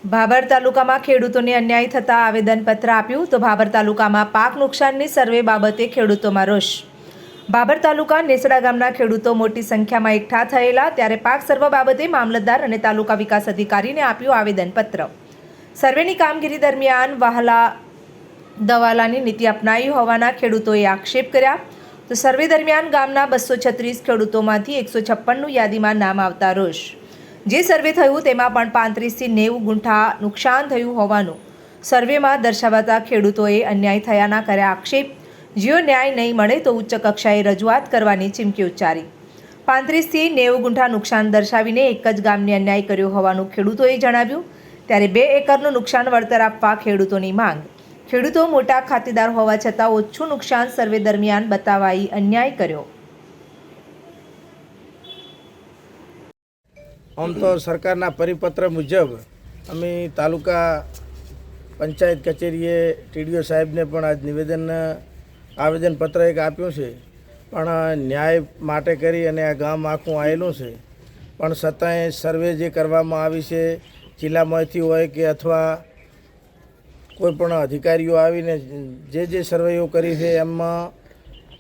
ભાભર તાલુકામાં ખેડૂતોને અન્યાય થતાં આવેદનપત્ર આપ્યું તો ભાભર તાલુકામાં પાક નુકસાનની સર્વે બાબતે ખેડૂતોમાં રોષ। ભાભર તાલુકા નેસડા ગામના ખેડૂતો મોટી સંખ્યામાં એકઠા થયેલા ત્યારે પાક સર્વે બાબતે મામલતદાર અને તાલુકા વિકાસ અધિકારીને આપ્યું આવેદનપત્ર। સર્વેની કામગીરી દરમિયાન વહાલા દવાલાની નીતિ અપનાવી હોવાના ખેડૂતોએ આક્ષેપ કર્યા તો સર્વે દરમિયાન ગામના 236 ખેડૂતોમાંથી 156નું યાદીમાં નામ આવતા રોષ। જે સર્વે થયું તેમાં પણ 35 થી 90 ગુંઠા નુકસાન થયું હોવાનું સર્વેમાં દર્શાવતા ખેડૂતોએ અન્યાય થયાના કર્યા આક્ષેપ। જો ન્યાય નહીં મળે તો ઉચ્ચ કક્ષાએ રજૂઆત કરવાની ચીમકી ઉચ્ચારી। 35 થી 90 ગુંઠા નુકસાન દર્શાવીને એક જ ગામને અન્યાય કર્યો હોવાનું ખેડૂતોએ જણાવ્યું। ત્યારે 2 એકરનું નુકસાન વળતર આપવા ખેડૂતોની માંગ। ખેડૂતો મોટા ખાતેદાર હોવા છતાં ઓછું નુકસાન સર્વે દરમિયાન બતાવાઈ અન્યાય કર્યો। આમ તો સરકારના પરિપત્ર મુજબ અમે તાલુકા પંચાયત કચેરીએ ટીડીઓ સાહેબને પણ આજ આવેદનપત્ર એક આપ્યું છે, પણ ન્યાય માટે કરી અને આ ગામ આખું આવેલું છે, પણ છતાંય સર્વે જે કરવામાં આવી છે જિલ્લામાંથી હોય કે અથવા કોઈ પણ અધિકારીઓ આવીને જે સર્વેઓ કરી છે એમાં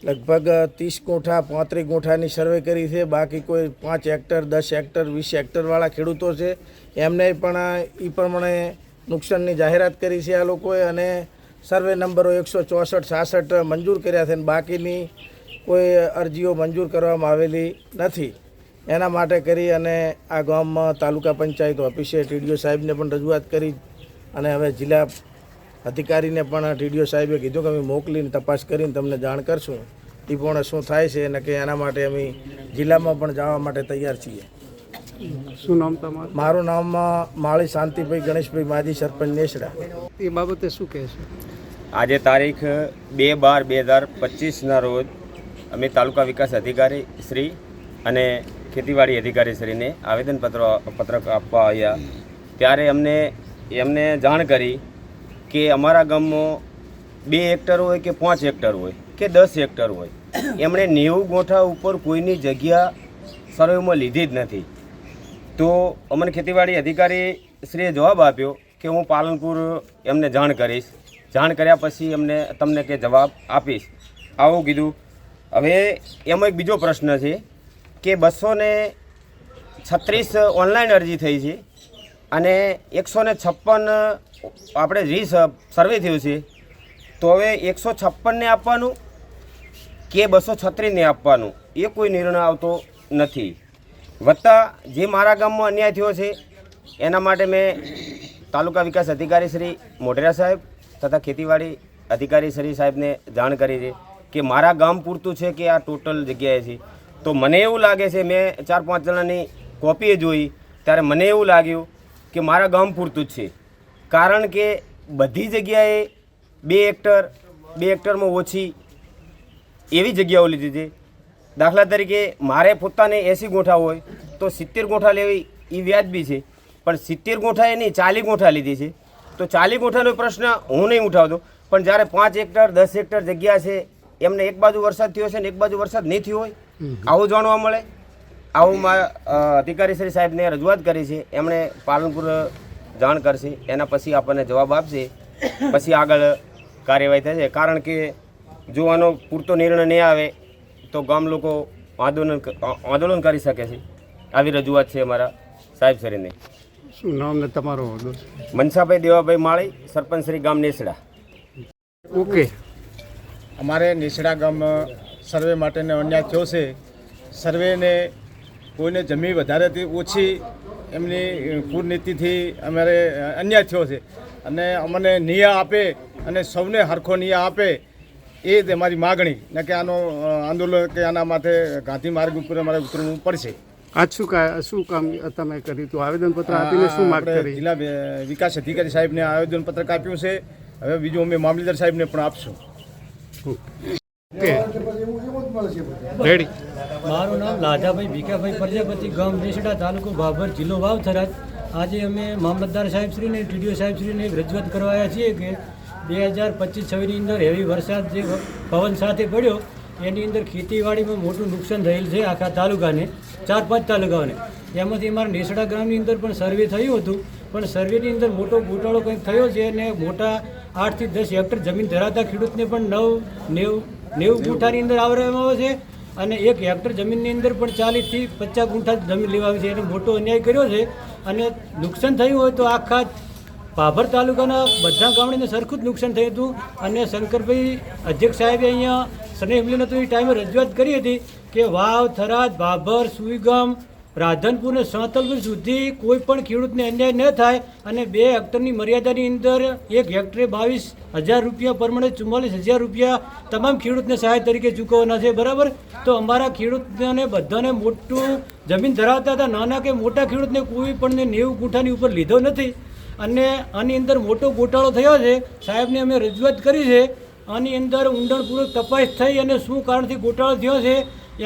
લગભગ 30 ગુંઠા 35 ગુંઠાની સર્વે કરી છે। બાકી કોઈ 5 હેક્ટર 10 હેક્ટર 20 હેક્ટરવાળા ખેડૂતો છે એમને પણ એ પ્રમાણે નુકસાનની જાહેરાત કરી છે આ લોકોએ, અને સર્વે નંબરો 164 મંજૂર કર્યા છે અને બાકીની કોઈ અરજીઓ મંજૂર કરવામાં આવેલી નથી। એના માટે કરી અને આ ગામમાં તાલુકા પંચાયત ઓફિસે ટીડીઓ સાહેબને પણ રજૂઆત કરી અને હવે જિલ્લા અધિકારીને પણ ટીડીઓ સાહેબે કીધું કે અમે મોકલીને તપાસ કરીને તમને જાણ કરશું એ પણ શું થાય છે અને કે એના માટે અમે જિલ્લામાં પણ જવા માટે તૈયાર છીએ। શું નામ તમારું? મારું નામ માળી શાંતિભાઈ ગણેશભાઈ માજી, સરપંચ નેસડા। એ બાબતે શું કહેશો? આજે તારીખ 2/12/2025ના રોજ અમે તાલુકા વિકાસ અધિકારી શ્રી અને ખેતીવાડી અધિકારી શ્રીને આવેદનપત્રક આપવા આવ્યા। ત્યારે એમને જાણ કરી કે અમારા ગામમાં 2 હેક્ટર હોય કે 5 હેક્ટર હોય કે 10 હેક્ટર હોય, એમણે 90 ગોઠા ઉપર કોઈની જગ્યા સર્વેમાં લીધી જ નથી। તો અમને ખેતીવાડી અધિકારી શ્રીએ જવાબ આપ્યો કે હું પાલનપુર એમને જાણ કરીશ, જાણ કર્યા પછી તમને કે જવાબ આપીશ, આવું કીધું। હવે એમાં એક બીજો પ્રશ્ન છે કે 236 ઓનલાઈન અરજી થઈ છે અને 156 આપણે સર્વે થયું છે, તો હવે 156ને આપવાનું કે 236ને આપવાનું એ કોઈ નિર્ણય આવતો નથી। વત્તા જે મારા ગામમાં અન્યાય થયો છે એના માટે મેં તાલુકા વિકાસ અધિકારી શ્રી મોઢેરા સાહેબ તથા ખેતીવાડી અધિકારી શ્રી સાહેબને જાણ કરી છે કે મારા ગામ પૂરતું છે કે આ ટોટલ જગ્યાએ છે। તો મને એવું લાગે છે, મેં 4-5 જણાની કોપીએ જોઈ ત્યારે મને એવું લાગ્યું કે મારા ગામ પૂરતું જ છે, કારણ કે બધી જગ્યાએ 2 હેક્ટરમાં ઓછી એવી જગ્યાઓ લીધી છે। દાખલા તરીકે મારે પોતાને 80 ગોઠા હોય તો 70 ગોઠા લેવી એ વ્યાજબી છે, પણ 70 ગોઠાએ નહીં 40 ગોઠા લીધી છે। તો 40 ગોઠાનો પ્રશ્ન હું નહીં ઉઠાવતો, પણ જ્યારે 5 હેક્ટર 10 હેક્ટર જગ્યા છે એમને એક બાજુ વરસાદ થયો છે ને એક બાજુ વરસાદ નહીં થયો હોય, આવું જાણવા મળે। આવું અધિકારી શ્રી સાહેબને રજૂઆત કરી છે, એમણે પાલનપુર જાણ કરશે, એના પછી આપણને જવાબ આપશે, પછી આગળ કાર્યવાહી થશે। કારણ કે જો આનો પૂરતો નિર્ણય નહીં આવે તો ગામ લોકો આંદોલન કરી શકે છે। આવી રજૂઆત છે અમારા સાહેબ શ્રીને। શું નામ ને તમારો? મનસાભાઈ દેવાભાઈ માળી, સરપંચ શ્રી ગામ નેસડા। ઓકે, અમારે નેસડા ગામ સર્વે માટેનો અન્યાય થયો છે। સર્વેને કોઈને જમીન વધારેથી ઓછી એમની કુરનીતિથી અમારે અન્યાય થયો છે, અને અમને ન્યાય આપે અને સૌને હરખો ન્યાય આપે એ જ અમારી માગણી, ને કે આનો આંદોલન કે આના માટે ગાંધી માર્ગ ઉપર અમારે ઉતરવું પડશે। આજ શું કામ તમે કર્યું હતું? આવેદનપત્ર આપીને શું માંગ કરી? જિલ્લા વિકાસ અધિકારી સાહેબને આવેદનપત્ર આપ્યું છે, હવે બીજું અમે મામલતદાર સાહેબને પણ આપશું। Okay, ready. મારું નામ લાધાભાઈ ભીખાભાઈ પ્રજાપતિ, ગામ નેસડા, તાલુકો ભાભર, જિલ્લો વાવ-થરાદ। આજે અમે મામલતદાર સાહેબશ્રીને ટીડીઓ સાહેબશ્રીને એક રજૂઆત કરવા આવ્યા છીએ કે 2025-26ની અંદર હેવી વરસાદ જે પવન સાથે પડ્યો એની અંદર ખેતીવાડીમાં મોટું નુકસાન થયેલ છે આખા તાલુકાને, 4-5 તાલુકાઓને। એમાંથી અમારા નેસડા ગામની અંદર પણ સર્વે થયું હતું પણ સર્વેની અંદર મોટો ગોટાળો કંઈક થયો છે અને મોટા 8 થી 10 હેક્ટર જમીન ધરાવતા ખેડૂતને પણ 90 ગુંઠાની અંદર આવરવામાં આવે છે અને 1 હેક્ટર જમીનની અંદર પણ 40 થી 50 ગુંઠા જમીન લેવા આવી છે. એને મોટો અન્યાય કર્યો છે અને નુકસાન થયું હોય તો આખા ભાભર તાલુકાના બધા ગામડાને સરખું જ નુકસાન થયું હતું. અને શંકરભાઈ અધ્યક્ષ સાહેબે અહીંયા સ્નેહ મિલન હતું એ ટાઈમે રજૂઆત કરી હતી કે વાવ, થરાદ, ભાભર, સુઈગામ, રાધનપુર અને સાંતલપુર સુધી કોઈ પણ ખેડૂતને અન્યાય ન થાય અને 2 હેક્ટરની મર્યાદાની અંદર 1 હેક્ટરે 22,000 રૂપિયા પરમાણે 44,000 રૂપિયા તમામ ખેડૂતને સહાય તરીકે ચૂકવવાના છે. બરાબર, તો અમારા ખેડૂતોને બધાને મોટું જમીન ધરાવતા હતા, નાના કે મોટા ખેડૂતને કોઈ પણ 90 ગુંઠાની ઉપર લીધો નથી અને આની અંદર મોટો ગોટાળો થયો છે. સાહેબને અમે રજૂઆત કરી છે. આની અંદર ઊંડાણપૂર્વક તપાસ થઈ અને શું કારણથી ગોટાળો થયો છે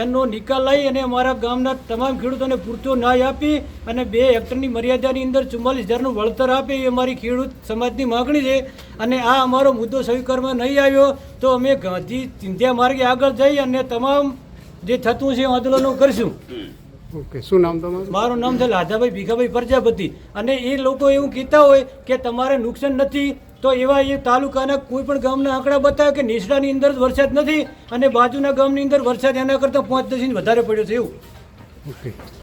એનો નિકાલ લઈ અને અમારા ગામના તમામ ખેડૂતોને પૂરતો ન્યાય આપી અને 2 હેક્ટરની મર્યાદાની અંદર 44,000નું વળતર આપે એ અમારી ખેડૂત સમાજની માગણી છે. અને આ અમારો મુદ્દો સ્વીકારવામાં નહીં આવ્યો તો અમે ગાંધી ચિંધ્યા માર્ગે આગળ જઈ અને તમામ જે થતું છે આંદોલનો કરશું. ઓકે, શું નામ તમારું? મારું નામ છે લાધાભાઈ ભીખાભાઈ પ્રજાપતિ. અને એ લોકો એવું કહેતા હોય કે તમારે નુકસાન નથી તો એવા એ તાલુકાના કોઈ પણ ગામના આંકડા બતાવે કે નેસડાની અંદર વરસાદ નથી અને બાજુના ગામની અંદર વરસાદ એના કરતાં 5-10 ઇંચ વધારે પડ્યો છે એવું. ઓકે.